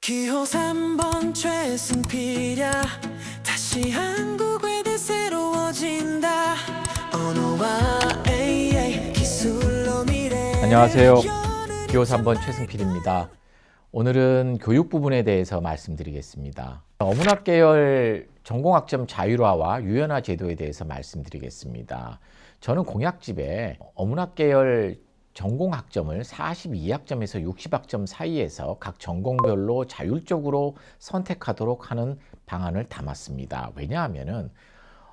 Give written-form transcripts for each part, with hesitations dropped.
기호 3번 최승필이야. 다시 한국에 새로워진다. 언어와 AI 기술로 미래. 안녕하세요. 기호 3번 최승필입니다. 오늘은 교육 부분에 대해서 말씀드리겠습니다. 어문학 계열 전공학점 자율화와 유연화 제도에 대해서 말씀드리겠습니다. 저는 공약집에 어문학 계열 전공학점을 42학점에서 60학점 사이에서 각 전공별로 자율적으로 선택하도록 하는 방안을 담았습니다. 왜냐하면은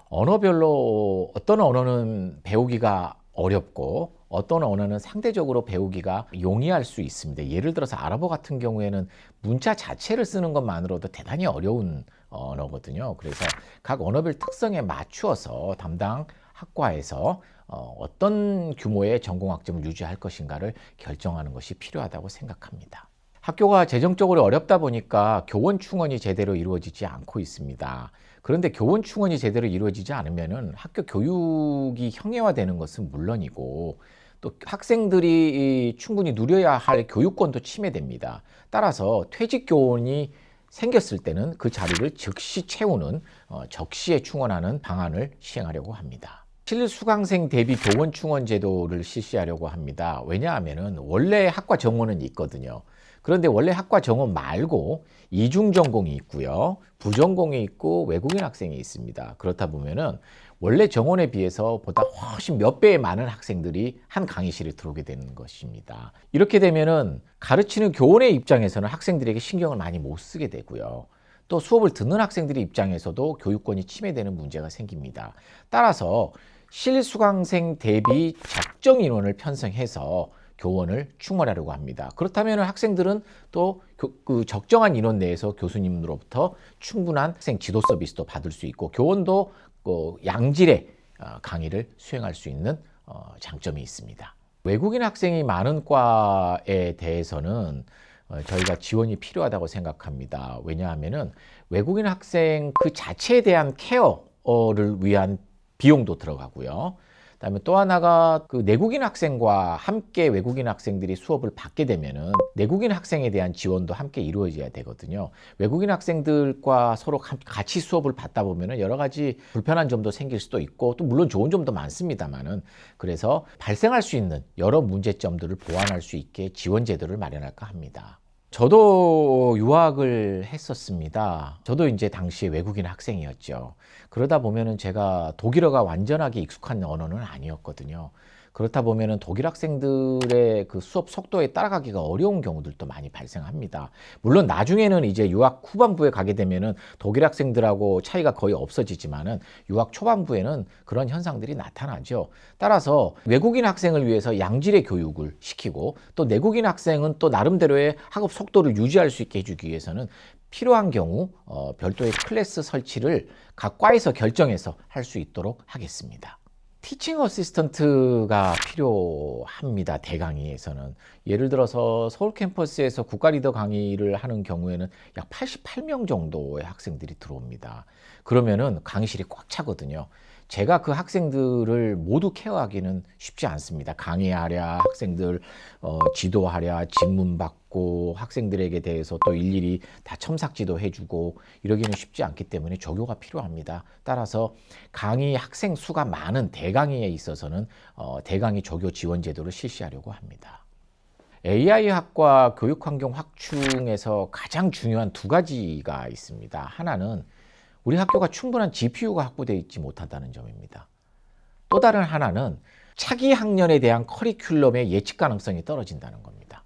언어별로 어떤 언어는 배우기가 어렵고 어떤 언어는 상대적으로 배우기가 용이할 수 있습니다. 예를 들어서 아랍어 같은 경우에는 문자 자체를 쓰는 것만으로도 대단히 어려운 언어거든요. 그래서 각 언어별 특성에 맞추어서 담당 학과에서 어떤 규모의 전공학점을 유지할 것인가를 결정하는 것이 필요하다고 생각합니다. 학교가 재정적으로 어렵다 보니까 교원 충원이 제대로 이루어지지 않고 있습니다. 그런데 교원 충원이 제대로 이루어지지 않으면 학교 교육이 형해화되는 것은 물론이고 또 학생들이 충분히 누려야 할 교육권도 침해됩니다. 따라서 퇴직 교원이 생겼을 때는 그 자리를 즉시 채우는 적시에 충원하는 방안을 시행하려고 합니다. 실수강생 대비 교원 충원 제도를 실시하려고 합니다. 왜냐하면 원래 학과 정원은 있거든요. 그런데 원래 학과 정원 말고 이중 전공이 있고요, 부전공이 있고 외국인 학생이 있습니다. 그렇다 보면은 원래 정원에 비해서 보다 훨씬 몇 배의 많은 학생들이 한 강의실에 들어오게 되는 것입니다. 이렇게 되면은 가르치는 교원의 입장에서는 학생들에게 신경을 많이 못 쓰게 되고요. 또 수업을 듣는 학생들의 입장에서도 교육권이 침해되는 문제가 생깁니다. 따라서 실수강생 대비 적정 인원을 편성해서 교원을 충원하려고 합니다. 그렇다면 학생들은 또 그 적정한 인원 내에서 교수님으로부터 충분한 학생 지도 서비스도 받을 수 있고 교원도 양질의 강의를 수행할 수 있는 장점이 있습니다. 외국인 학생이 많은 과에 대해서는 저희가 지원이 필요하다고 생각합니다. 왜냐하면 외국인 학생 그 자체에 대한 케어를 위한 비용도 들어가고요. 그다음에 또 하나가 그 내국인 학생과 함께 외국인 학생들이 수업을 받게 되면은 내국인 학생에 대한 지원도 함께 이루어져야 되거든요. 외국인 학생들과 서로 같이 수업을 받다 보면은 여러 가지 불편한 점도 생길 수도 있고 또 물론 좋은 점도 많습니다만은 그래서 발생할 수 있는 여러 문제점들을 보완할 수 있게 지원 제도를 마련할까 합니다. 저도 유학을 했었습니다. 저도 이제 당시에 외국인 학생이었죠. 그러다 보면은 제가 독일어가 완전하게 익숙한 언어는 아니었거든요. 그렇다 보면은 독일 학생들의 그 수업 속도에 따라가기가 어려운 경우들도 많이 발생합니다. 물론 나중에는 이제 유학 후반부에 가게 되면은 독일 학생들하고 차이가 거의 없어지지만은 유학 초반부에는 그런 현상들이 나타나죠. 따라서 외국인 학생을 위해서 양질의 교육을 시키고 또 내국인 학생은 또 나름대로의 학업 속도를 유지할 수 있게 해주기 위해서는 필요한 경우 별도의 클래스 설치를 각 과에서 결정해서 할 수 있도록 하겠습니다. 티칭 어시스턴트가 필요합니다. 대강의에서는. 예를 들어서 서울 캠퍼스에서 국가 리더 강의를 하는 경우에는 약 88명 정도의 학생들이 들어옵니다. 그러면은 강의실이 꽉 차거든요. 제가 그 학생들을 모두 케어하기는 쉽지 않습니다. 강의하랴, 학생들 지도하랴, 질문 받고 학생들에게 대해서 또 일일이 다 첨삭지도 해주고 이러기는 쉽지 않기 때문에 조교가 필요합니다. 따라서 강의 학생 수가 많은 대강의에 있어서는 대강의 조교 지원 제도를 실시하려고 합니다. AI 학과 교육환경 확충에서 가장 중요한 두 가지가 있습니다. 하나는 우리 학교가 충분한 GPU가 확보되어 있지 못하다는 점입니다. 또 다른 하나는 차기 학년에 대한 커리큘럼의 예측 가능성이 떨어진다는 겁니다.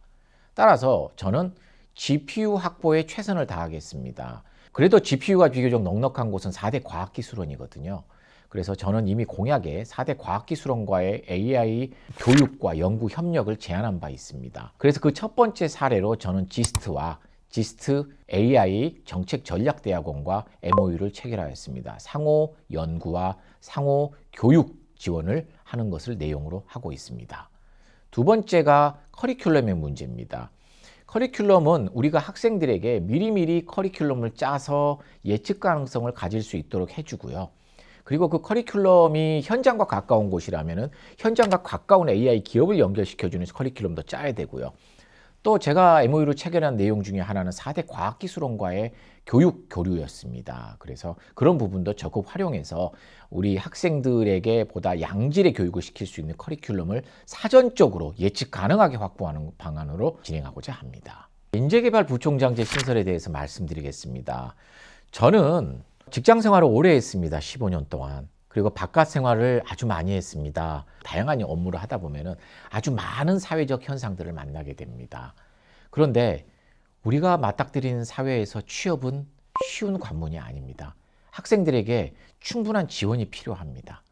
따라서 저는 GPU 확보에 최선을 다하겠습니다. 그래도 GPU가 비교적 넉넉한 곳은 4대 과학기술원이거든요. 그래서 저는 이미 공약에 4대 과학기술원과의 AI 교육과 연구 협력을 제안한 바 있습니다. 그래서 그 첫 번째 사례로 저는 지스트와 지스트 AI 정책전략대학원과 MOU를 체결하였습니다. 상호 연구와 상호 교육 지원을 하는 것을 내용으로 하고 있습니다. 두 번째가 커리큘럼의 문제입니다. 커리큘럼은 우리가 학생들에게 미리미리 커리큘럼을 짜서 예측 가능성을 가질 수 있도록 해주고요. 그리고 그 커리큘럼이 현장과 가까운 곳이라면 현장과 가까운 AI 기업을 연결시켜주는 커리큘럼도 짜야 되고요. 또 제가 MOU를 체결한 내용 중에 하나는 4대 과학기술원과의 교육 교류였습니다. 그래서 그런 부분도 적극 활용해서 우리 학생들에게 보다 양질의 교육을 시킬 수 있는 커리큘럼을 사전적으로 예측 가능하게 확보하는 방안으로 진행하고자 합니다. 인재개발부총장제 신설에 대해서 말씀드리겠습니다. 저는 직장 생활을 오래 했습니다. 15년 동안. 그리고 바깥 생활을 아주 많이 했습니다. 다양한 업무를 하다 보면은 아주 많은 사회적 현상들을 만나게 됩니다. 그런데 우리가 맞닥뜨리는 사회에서 취업은 쉬운 관문이 아닙니다. 학생들에게 충분한 지원이 필요합니다.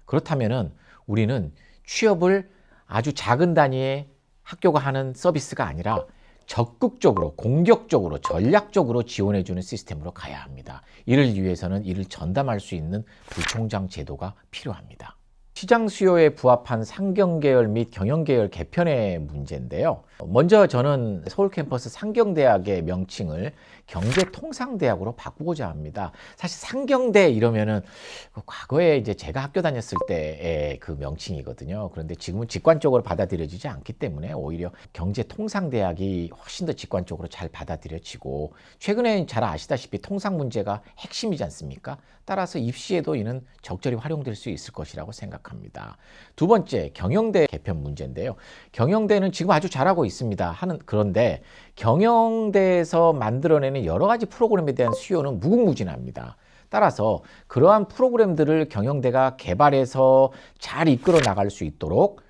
그렇다면은 우리는 취업을 아주 작은 단위의 학교가 하는 서비스가 아니라 적극적으로, 공격적으로, 전략적으로 지원해주는 시스템으로 가야 합니다. 이를 위해서는 이를 전담할 수 있는 부총장 제도가 필요합니다. 시장 수요에 부합한 상경계열 및 경영계열 개편의 문제인데요. 먼저 저는 서울 캠퍼스 상경대학의 명칭을 경제통상대학으로 바꾸고자 합니다. 사실 상경대 이러면은 과거에 이제 제가 학교 다녔을 때의 그 명칭이거든요. 그런데 지금은 직관적으로 받아들여지지 않기 때문에 오히려 경제통상대학이 훨씬 더 직관적으로 잘 받아들여지고, 최근에 잘 아시다시피 통상 문제가 핵심이지 않습니까? 따라서 입시에도 이는 적절히 활용될 수 있을 것이라고 생각합니다. 두 번째, 경영대 개편 문제인데요. 경영대는 지금 아주 잘하고 있습니다. 그런데 경영대에서 만들어내는 여러 가지 프로그램에 대한 수요는 무궁무진합니다. 따라서 그러한 프로그램들을 경영대가 개발해서 잘 이끌어 나갈 수 있도록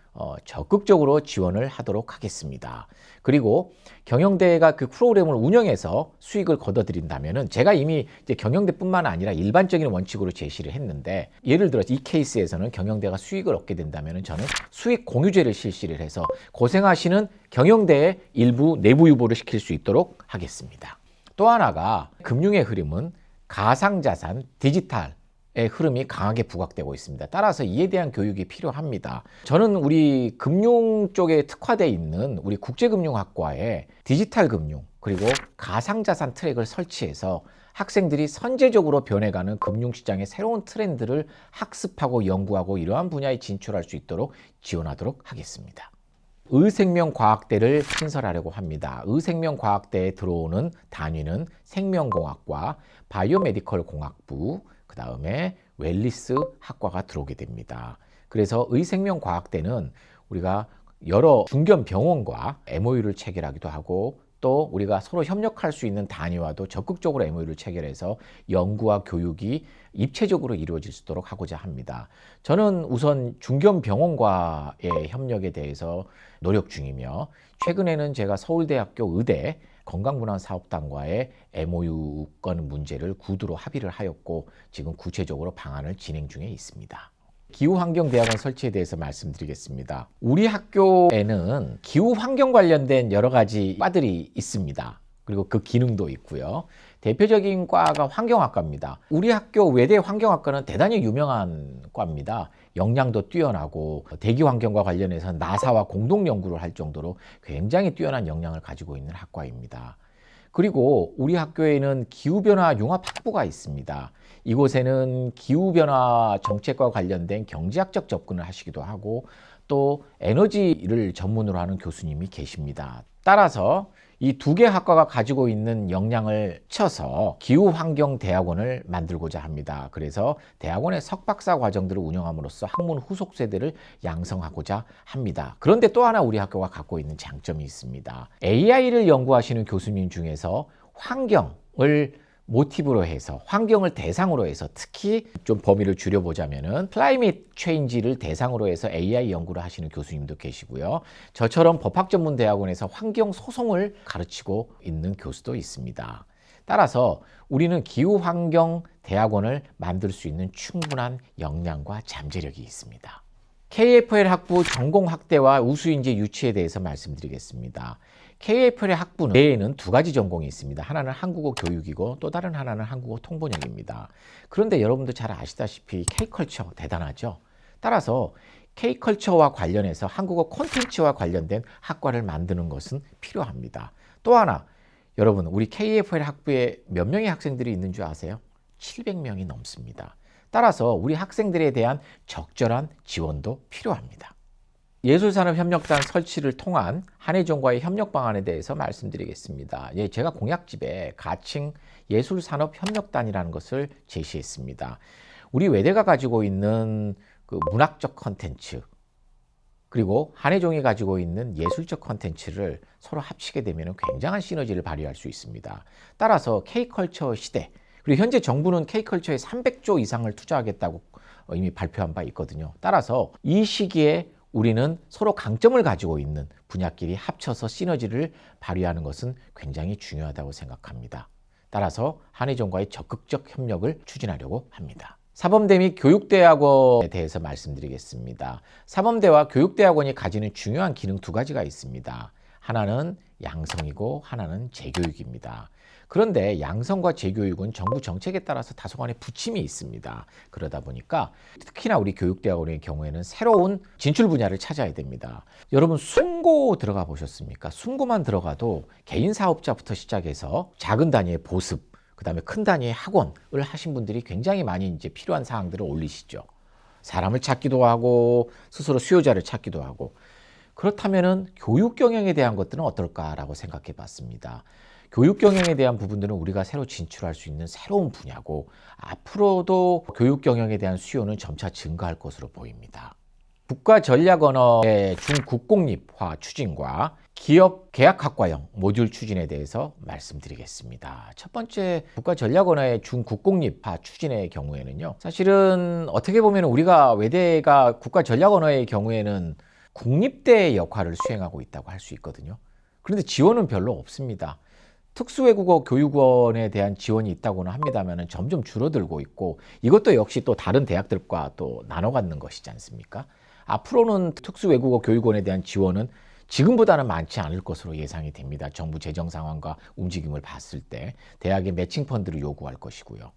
적극적으로 지원을 하도록 하겠습니다. 그리고 경영대가 그 프로그램을 운영해서 수익을 거둬들인다면은, 제가 이미 이제 경영대뿐만 아니라 일반적인 원칙으로 제시를 했는데, 예를 들어 이 케이스에서는 경영대가 수익을 얻게 된다면은 저는 수익 공유제를 실시를 해서 고생하시는 경영대의 일부 내부 유보를 시킬 수 있도록 하겠습니다. 또 하나가, 금융의 흐름은 가상자산, 디지털 의 흐름이 강하게 부각되고 있습니다. 따라서 이에 대한 교육이 필요합니다. 저는 우리 금융 쪽에 특화되어 있는 우리 국제금융학과에 디지털 금융 그리고 가상자산 트랙을 설치해서 학생들이 선제적으로 변해가는 금융시장의 새로운 트렌드를 학습하고 연구하고 이러한 분야에 진출할 수 있도록 지원하도록 하겠습니다. 의생명과학대를 신설하려고 합니다. 의생명과학대에 들어오는 단위는 생명공학과, 바이오메디컬 공학부, 그 다음에 웰리스 학과가 들어오게 됩니다. 그래서 의생명과학대는 우리가 여러 중견병원과 MOU를 체결하기도 하고, 또 우리가 서로 협력할 수 있는 단위와도 적극적으로 MOU를 체결해서 연구와 교육이 입체적으로 이루어질 수 있도록 하고자 합니다. 저는 우선 중견병원과의 협력에 대해서 노력 중이며, 최근에는 제가 서울대학교 의대 건강문화사업단과의 MOU 건 문제를 구두로 합의를 하였고, 지금 구체적으로 방안을 진행 중에 있습니다. 기후환경대학원 설치에 대해서 말씀드리겠습니다. 우리 학교에는 기후환경 관련된 여러 가지 과들이 있습니다. 그리고 그 기능도 있고요. 대표적인 과가 환경학과입니다. 우리 학교 외대 환경학과는 대단히 유명한 과입니다. 역량도 뛰어나고 대기환경과 관련해서 나사와 공동 연구를 할 정도로 굉장히 뛰어난 역량을 가지고 있는 학과입니다. 그리고 우리 학교에는 기후변화 융합학부가 있습니다. 이곳에는 기후변화 정책과 관련된 경제학적 접근을 하시기도 하고, 또 에너지를 전문으로 하는 교수님이 계십니다. 따라서 이 두 개 학과가 가지고 있는 역량을 쳐서 기후환경대학원을 만들고자 합니다. 그래서 대학원의 석박사 과정들을 운영함으로써 학문 후속 세대를 양성하고자 합니다. 그런데 또 하나 우리 학교가 갖고 있는 장점이 있습니다. AI를 연구하시는 교수님 중에서 환경을 모티브로 해서, 환경을 대상으로 해서, 특히 좀 범위를 줄여보자면은 클라이밋 체인지를 대상으로 해서 AI 연구를 하시는 교수님도 계시고요. 저처럼 법학전문대학원에서 환경 소송을 가르치고 있는 교수도 있습니다. 따라서 우리는 기후환경 대학원을 만들 수 있는 충분한 역량과 잠재력이 있습니다. KFL 학부 전공 확대와 우수인재 유치에 대해서 말씀드리겠습니다. KFL 학부 내에는 두 가지 전공이 있습니다. 하나는 한국어 교육이고 또 다른 하나는 한국어 통번역입니다. 그런데 여러분도 잘 아시다시피 K컬처 대단하죠? 따라서 K컬처와 관련해서 한국어 콘텐츠와 관련된 학과를 만드는 것은 필요합니다. 또 하나, 여러분, 우리 KFL 학부에 몇 명의 학생들이 있는 줄 아세요? 700명이 넘습니다. 따라서 우리 학생들에 대한 적절한 지원도 필요합니다. 예술산업협력단 설치를 통한 한예종과의 협력 방안에 대해서 말씀드리겠습니다. 예, 제가 공약집에 가칭 예술산업협력단이라는 것을 제시했습니다. 우리 외대가 가지고 있는 그 문학적 컨텐츠, 그리고 한예종이 가지고 있는 예술적 컨텐츠를 서로 합치게 되면 굉장한 시너지를 발휘할 수 있습니다. 따라서 K컬처 시대, 그리고 현재 정부는 K컬처에 300조 이상을 투자하겠다고 이미 발표한 바 있거든요. 따라서 이 시기에 우리는 서로 강점을 가지고 있는 분야끼리 합쳐서 시너지를 발휘하는 것은 굉장히 중요하다고 생각합니다. 따라서 한예종과의 적극적 협력을 추진하려고 합니다. 사범대 및 교육대학원에 대해서 말씀드리겠습니다. 사범대와 교육대학원이 가지는 중요한 기능 두 가지가 있습니다. 하나는 양성이고 하나는 재교육입니다. 그런데 양성과 재교육은 정부 정책에 따라서 다소간의 부침이 있습니다. 그러다 보니까 특히나 우리 교육대학원의 경우에는 새로운 진출 분야를 찾아야 됩니다. 여러분 순고 들어가 보셨습니까? 순고만 들어가도 개인 사업자부터 시작해서 작은 단위의 보습, 그 다음에 큰 단위의 학원을 하신 분들이 굉장히 많이 이제 필요한 사항들을 올리시죠. 사람을 찾기도 하고 스스로 수요자를 찾기도 하고. 그렇다면은 교육 경영에 대한 것들은 어떨까라고 생각해 봤습니다. 교육 경영에 대한 부분들은 우리가 새로 진출할 수 있는 새로운 분야고 앞으로도 교육 경영에 대한 수요는 점차 증가할 것으로 보입니다. 국가전략언어의 중국공립화 추진과 기업 계약학과형 모듈 추진에 대해서 말씀드리겠습니다. 첫 번째 국가전략언어의 중국공립화 추진의 경우에는요. 사실은 어떻게 보면 우리가 외대가 국가전략언어의 경우에는 국립대의 역할을 수행하고 있다고 할 수 있거든요. 그런데 지원은 별로 없습니다. 특수외국어 교육원에 대한 지원이 있다고는 합니다만 점점 줄어들고 있고 이것도 역시 또 다른 대학들과 또 나눠 갖는 것이지 않습니까? 앞으로는 특수외국어 교육원에 대한 지원은 지금보다는 많지 않을 것으로 예상이 됩니다. 정부 재정 상황과 움직임을 봤을 때 대학의 매칭 펀드를 요구할 것이고요.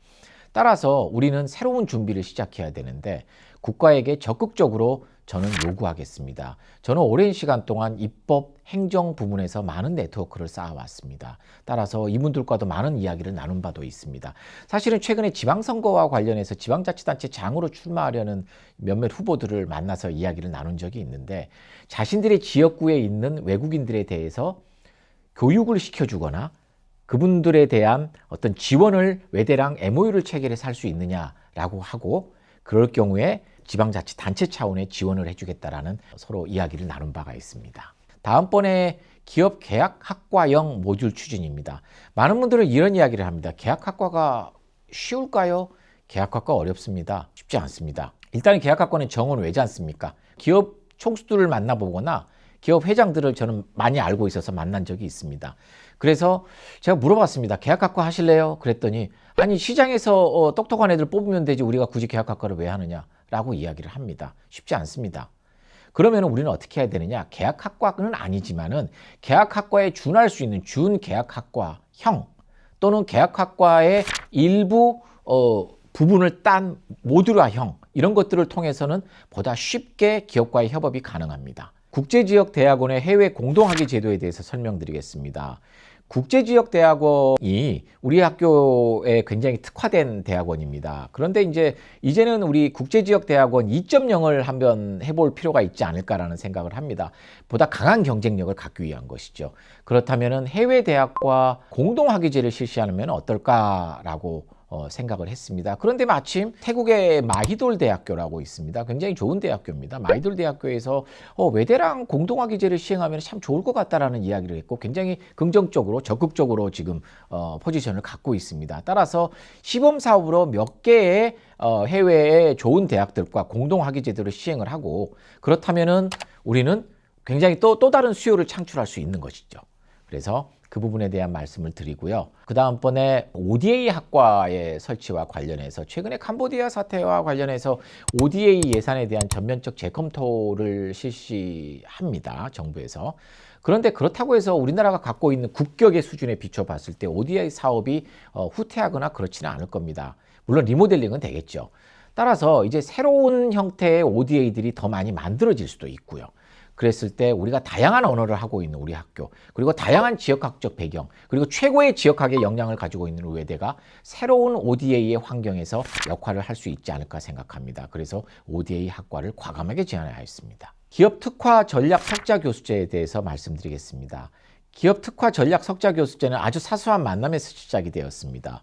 따라서 우리는 새로운 준비를 시작해야 되는데 국가에게 적극적으로 저는 요구하겠습니다. 저는 오랜 시간 동안 입법, 행정 부문에서 많은 네트워크를 쌓아왔습니다. 따라서 이분들과도 많은 이야기를 나눈 바도 있습니다. 사실은 최근에 지방선거와 관련해서 지방자치단체 장으로 출마하려는 몇몇 후보들을 만나서 이야기를 나눈 적이 있는데 자신들의 지역구에 있는 외국인들에 대해서 교육을 시켜주거나 그분들에 대한 어떤 지원을 외대랑 MOU를 체결해서 할 수 있느냐라고 하고 그럴 경우에 지방자치단체 차원의 지원을 해주겠다라는 서로 이야기를 나눈 바가 있습니다. 다음번에 기업 계약학과형 모듈 추진입니다. 많은 분들은 이런 이야기를 합니다. 계약학과가 쉬울까요? 계약학과 어렵습니다. 쉽지 않습니다. 일단 계약학과는 정원 외지 않습니까? 기업 총수들을 만나보거나 기업 회장들을 저는 많이 알고 있어서 만난 적이 있습니다. 그래서 제가 물어봤습니다. 계약학과 하실래요? 그랬더니 아니 시장에서 똑똑한 애들 뽑으면 되지 우리가 굳이 계약학과를 왜 하느냐 라고 이야기를 합니다. 쉽지 않습니다. 그러면 우리는 어떻게 해야 되느냐? 계약학과는 아니지만은 계약학과에 준할 수 있는 준계약학과형 또는 계약학과의 일부 부분을 딴 모듈화형 이런 것들을 통해서는 보다 쉽게 기업과의 협업이 가능합니다. 국제지역대학원의 해외 공동학위 제도에 대해서 설명드리겠습니다. 국제지역대학원이 우리 학교에 굉장히 특화된 대학원입니다. 그런데 이제는 우리 국제지역대학원 2.0을 한번 해볼 필요가 있지 않을까라는 생각을 합니다. 보다 강한 경쟁력을 갖기 위한 것이죠. 그렇다면 해외 대학과 공동학위제를 실시하면 어떨까라고 생각을 했습니다. 그런데 마침 태국의 마히돌 대학교라고 있습니다. 굉장히 좋은 대학교입니다. 마히돌 대학교에서 외대랑 공동학위제를 시행하면 참 좋을 것 같다라는 이야기를 했고 굉장히 긍정적으로 적극적으로 지금 포지션을 갖고 있습니다. 따라서 시범 사업으로 몇 개의 해외의 좋은 대학들과 공동학위제도를 시행을 하고 그렇다면은 우리는 굉장히 또 다른 수요를 창출할 수 있는 것이죠. 그래서 그 부분에 대한 말씀을 드리고요. 그 다음번에 ODA 학과의 설치와 관련해서 최근에 캄보디아 사태와 관련해서 ODA 예산에 대한 전면적 재검토를 실시합니다. 정부에서. 그런데 그렇다고 해서 우리나라가 갖고 있는 국격의 수준에 비춰봤을 때 ODA 사업이 후퇴하거나 그렇지는 않을 겁니다. 물론 리모델링은 되겠죠. 따라서 이제 새로운 형태의 ODA들이 더 많이 만들어질 수도 있고요. 그랬을 때 우리가 다양한 언어를 하고 있는 우리 학교 그리고 다양한 지역학적 배경 그리고 최고의 지역학의 역량을 가지고 있는 외대가 새로운 ODA의 환경에서 역할을 할 수 있지 않을까 생각합니다. 그래서 ODA 학과를 과감하게 제안하였습니다. 기업 특화 전략 석자 교수제에 대해서 말씀드리겠습니다. 기업 특화 전략 석자 교수제는 아주 사소한 만남에서 시작이 되었습니다.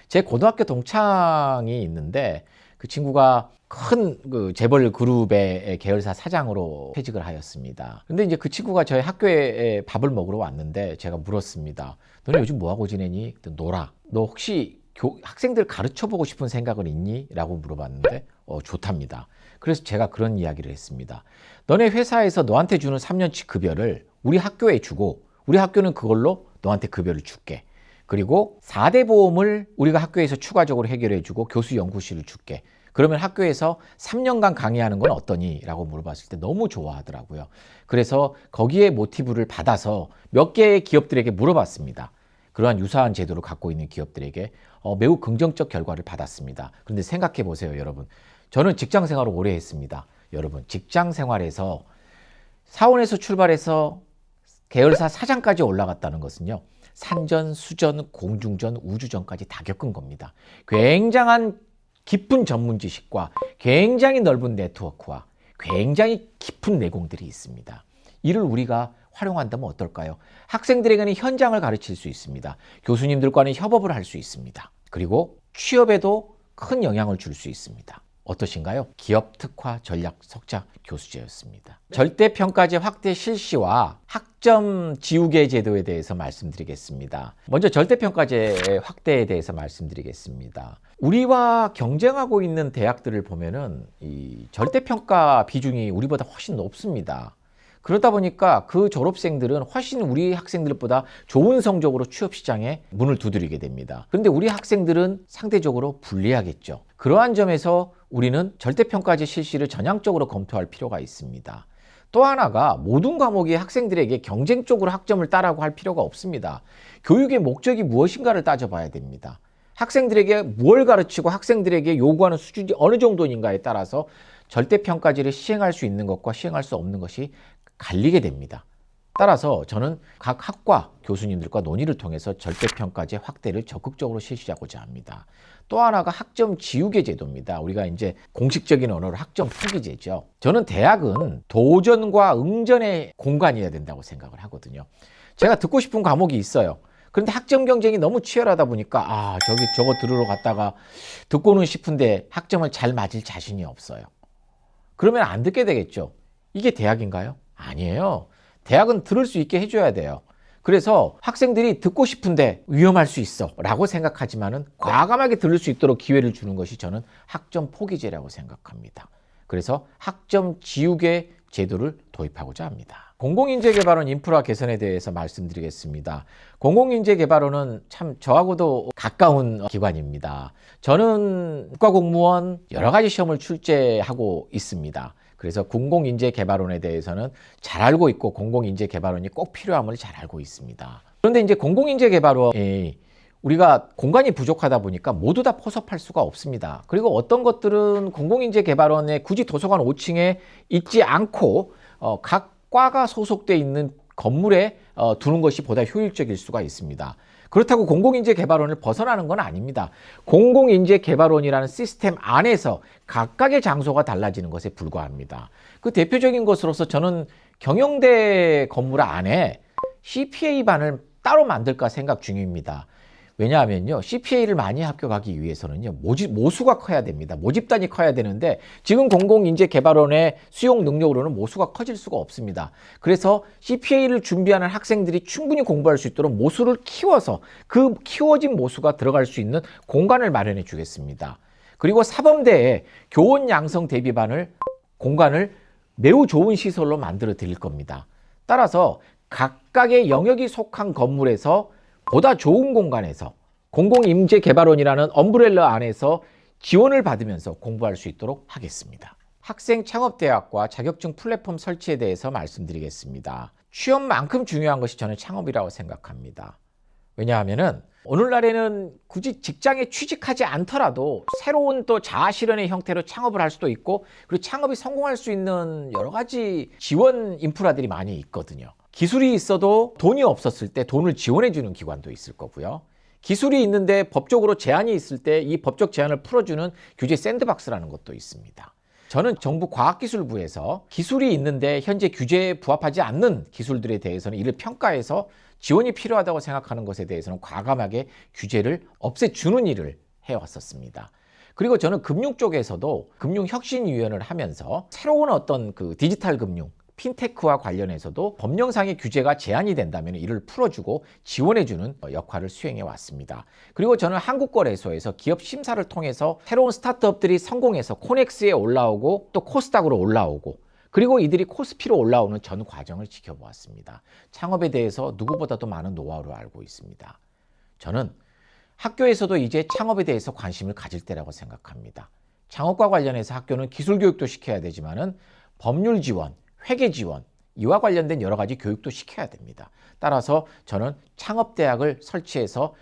제 고등학교 동창이 있는데 그 친구가 큰 재벌 그룹의 계열사 사장으로 퇴직을 하였습니다. 근데 이제 그 친구가 저희 학교에 밥을 먹으러 왔는데 제가 물었습니다. 너네 요즘 뭐하고 지내니? 놀아. 너 혹시 학생들 가르쳐보고 싶은 생각은 있니? 라고 물어봤는데 좋답니다. 그래서 제가 그런 이야기를 했습니다. 너네 회사에서 너한테 주는 3년치 급여를 우리 학교에 주고 우리 학교는 그걸로 너한테 급여를 줄게. 그리고 4대 보험을 우리가 학교에서 추가적으로 해결해주고 교수 연구실을 줄게. 그러면 학교에서 3년간 강의하는 건 어떠니? 라고 물어봤을 때 너무 좋아하더라고요. 그래서 거기에 모티브를 받아서 몇 개의 기업들에게 물어봤습니다. 그러한 유사한 제도를 갖고 있는 기업들에게 매우 긍정적 결과를 받았습니다. 그런데 생각해 보세요, 여러분. 저는 직장 생활을 오래 했습니다. 여러분, 직장 생활에서 사원에서 출발해서 계열사 사장까지 올라갔다는 것은요. 산전, 수전, 공중전, 우주전까지 다 겪은 겁니다. 굉장한 깊은 전문 지식과 굉장히 넓은 네트워크와 굉장히 깊은 내공들이 있습니다. 이를 우리가 활용한다면 어떨까요? 학생들에게는 현장을 가르칠 수 있습니다. 교수님들과는 협업을 할 수 있습니다. 그리고 취업에도 큰 영향을 줄 수 있습니다. 어떠신가요? 기업 특화 전략 석자 교수제였습니다. 절대평가제 확대 실시와 학점 지우개 제도에 대해서 말씀드리겠습니다. 먼저 절대평가제 확대에 대해서 말씀드리겠습니다. 우리와 경쟁하고 있는 대학들을 보면은 이 절대평가 비중이 우리보다 훨씬 높습니다. 그러다 보니까 그 졸업생들은 훨씬 우리 학생들보다 좋은 성적으로 취업시장에 문을 두드리게 됩니다. 그런데 우리 학생들은 상대적으로 불리하겠죠. 그러한 점에서 우리는 절대평가제 실시를 전향적으로 검토할 필요가 있습니다. 또 하나가 모든 과목이 학생들에게 경쟁적으로 학점을 따라고 할 필요가 없습니다. 교육의 목적이 무엇인가를 따져봐야 됩니다. 학생들에게 무엇을 가르치고 학생들에게 요구하는 수준이 어느 정도인가에 따라서 절대평가제를 시행할 수 있는 것과 시행할 수 없는 것이 갈리게 됩니다. 따라서 저는 각 학과 교수님들과 논의를 통해서 절대평가제 확대를 적극적으로 실시하고자 합니다. 또 하나가 학점 지우개 제도입니다. 우리가 이제 공식적인 언어로 학점 포기제죠. 저는 대학은 도전과 응전의 공간이어야 된다고 생각을 하거든요. 제가 듣고 싶은 과목이 있어요. 그런데 학점 경쟁이 너무 치열하다 보니까 저거 들으러 갔다가 듣고는 싶은데 학점을 잘 맞을 자신이 없어요. 그러면 안 듣게 되겠죠. 이게 대학인가요? 아니에요. 대학은 들을 수 있게 해줘야 돼요. 그래서 학생들이 듣고 싶은데 위험할 수 있어 라고 생각하지만은 과감하게 들을 수 있도록 기회를 주는 것이 저는 학점 포기제라고 생각합니다. 그래서 학점 지우개 제도를 도입하고자 합니다. 공공인재개발원 인프라 개선에 대해서 말씀드리겠습니다. 공공인재개발원은 참 저하고도 가까운 기관입니다. 저는 국가공무원 여러 가지 시험을 출제하고 있습니다. 그래서 공공인재개발원에 대해서는 잘 알고 있고 공공인재개발원이 꼭 필요함을 잘 알고 있습니다. 그런데 이제 공공인재개발원이 우리가 공간이 부족하다 보니까 모두 다 포섭할 수가 없습니다. 그리고 어떤 것들은 공공인재개발원에 굳이 도서관 5층에 있지 않고 각 과가 소속돼 있는 건물에 두는 것이 보다 효율적일 수가 있습니다. 그렇다고 공공인재개발원을 벗어나는 건 아닙니다. 공공인재개발원이라는 시스템 안에서 각각의 장소가 달라지는 것에 불과합니다. 그 대표적인 것으로서 저는 경영대 건물 안에 CPA반을 따로 만들까 생각 중입니다. 왜냐하면요, CPA를 많이 합격하기 위해서는요, 모수가 커야 됩니다. 모집단이 커야 되는데 지금 공공인재개발원의 수용 능력으로는 모수가 커질 수가 없습니다. 그래서 CPA를 준비하는 학생들이 충분히 공부할 수 있도록 모수를 키워서 그 키워진 모수가 들어갈 수 있는 공간을 마련해 주겠습니다. 그리고 사범대에 교원 양성 대비반을 공간을 매우 좋은 시설로 만들어 드릴 겁니다. 따라서 각각의 영역이 속한 건물에서 보다 좋은 공간에서 공공인재개발원이라는 엄브렐러 안에서 지원을 받으면서 공부할 수 있도록 하겠습니다. 학생 창업대학과 자격증 플랫폼 설치에 대해서 말씀드리겠습니다. 취업만큼 중요한 것이 저는 창업이라고 생각합니다. 왜냐하면은 오늘날에는 굳이 직장에 취직하지 않더라도 새로운 또 자아실현의 형태로 창업을 할 수도 있고, 그리고 창업이 성공할 수 있는 여러 가지 지원 인프라들이 많이 있거든요. 기술이 있어도 돈이 없었을 때 돈을 지원해 주는 기관도 있을 거고요. 기술이 있는데 법적으로 제한이 있을 때 이 법적 제한을 풀어주는 규제 샌드박스라는 것도 있습니다. 저는 정부 과학기술부에서 기술이 있는데 현재 규제에 부합하지 않는 기술들에 대해서는 이를 평가해서 지원이 필요하다고 생각하는 것에 대해서는 과감하게 규제를 없애주는 일을 해왔었습니다. 그리고 저는 금융 쪽에서도 금융혁신위원회를 하면서 새로운 어떤 그 디지털 금융, 핀테크와 관련해서도 법령상의 규제가 제한이 된다면 이를 풀어주고 지원해주는 역할을 수행해 왔습니다. 그리고 저는 한국거래소에서 기업 심사를 통해서 새로운 스타트업들이 성공해서 코넥스에 올라오고 또 코스닥으로 올라오고 그리고 이들이 코스피로 올라오는 전 과정을 지켜보았습니다. 창업에 대해서 누구보다도 많은 노하우를 알고 있습니다. 저는 학교에서도 이제 창업에 대해서 관심을 가질 때라고 생각합니다. 창업과 관련해서 학교는 기술 교육도 시켜야 되지만은 법률 지원, 회계 지원, 이와 관련된 여러 가지 교육도 시켜야 됩니다. 따라서 저는 창업대학을 설치해서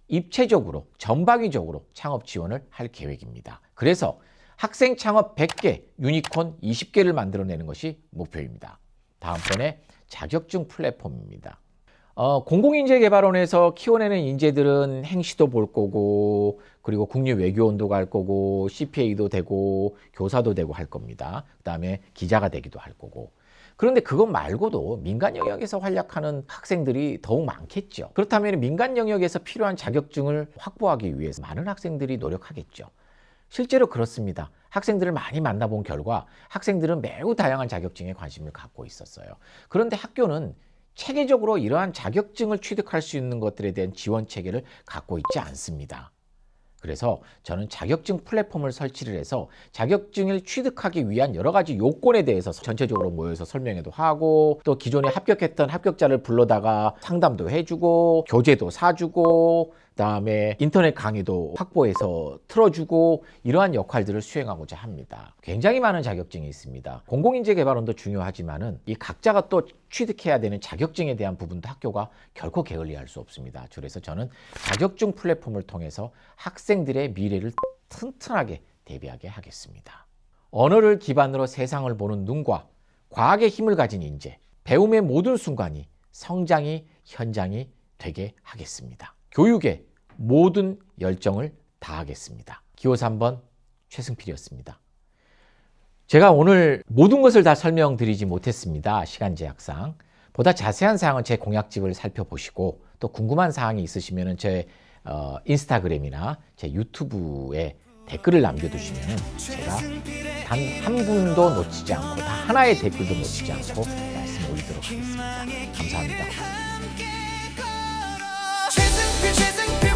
입체적으로, 전방위적으로 창업 지원을 할 계획입니다. 그래서 학생 창업 100개, 유니콘 20개를 만들어내는 것이 목표입니다. 다음번에 자격증 플랫폼입니다. 공공인재개발원에서 키워내는 인재들은 행시도 볼 거고 그리고 국립외교원도 갈 거고 CPA도 되고 교사도 되고 할 겁니다. 그 다음에 기자가 되기도 할 거고 그런데 그것 말고도 민간 영역에서 활약하는 학생들이 더욱 많겠죠. 그렇다면 민간 영역에서 필요한 자격증을 확보하기 위해서 많은 학생들이 노력하겠죠. 실제로 그렇습니다. 학생들을 많이 만나본 결과 학생들은 매우 다양한 자격증에 관심을 갖고 있었어요. 그런데 학교는 체계적으로 이러한 자격증을 취득할 수 있는 것들에 대한 지원 체계를 갖고 있지 않습니다. 그래서 저는 자격증 플랫폼을 설치를 해서 자격증을 취득하기 위한 여러 가지 요건에 대해서 전체적으로 모여서 설명회도 하고 또 기존에 합격했던 합격자를 불러다가 상담도 해주고 교재도 사주고 그다음에 인터넷 강의도 확보해서 틀어주고 이러한 역할들을 수행하고자 합니다. 굉장히 많은 자격증이 있습니다. 공공인재개발원도 중요하지만은 이 각자가 또 취득해야 되는 자격증에 대한 부분도 학교가 결코 게을리할 수 없습니다. 그래서 저는 자격증 플랫폼을 통해서 학생들의 미래를 튼튼하게 대비하게 하겠습니다. 언어를 기반으로 세상을 보는 눈과 과학의 힘을 가진 인재, 배움의 모든 순간이 성장이 현장이 되게 하겠습니다. 교육에 모든 열정을 다하겠습니다. 기호 3번 최승필이었습니다. 제가 오늘 모든 것을 다 설명드리지 못했습니다. 시간 제약상. 보다 자세한 사항은 제 공약집을 살펴보시고 또 궁금한 사항이 있으시면 제 인스타그램이나 제 유튜브에 댓글을 남겨두시면 제가 단 한 분도 놓치지 않고 다 하나의 댓글도 놓치지 않고 말씀 올리도록 하겠습니다. 감사합니다. 최승필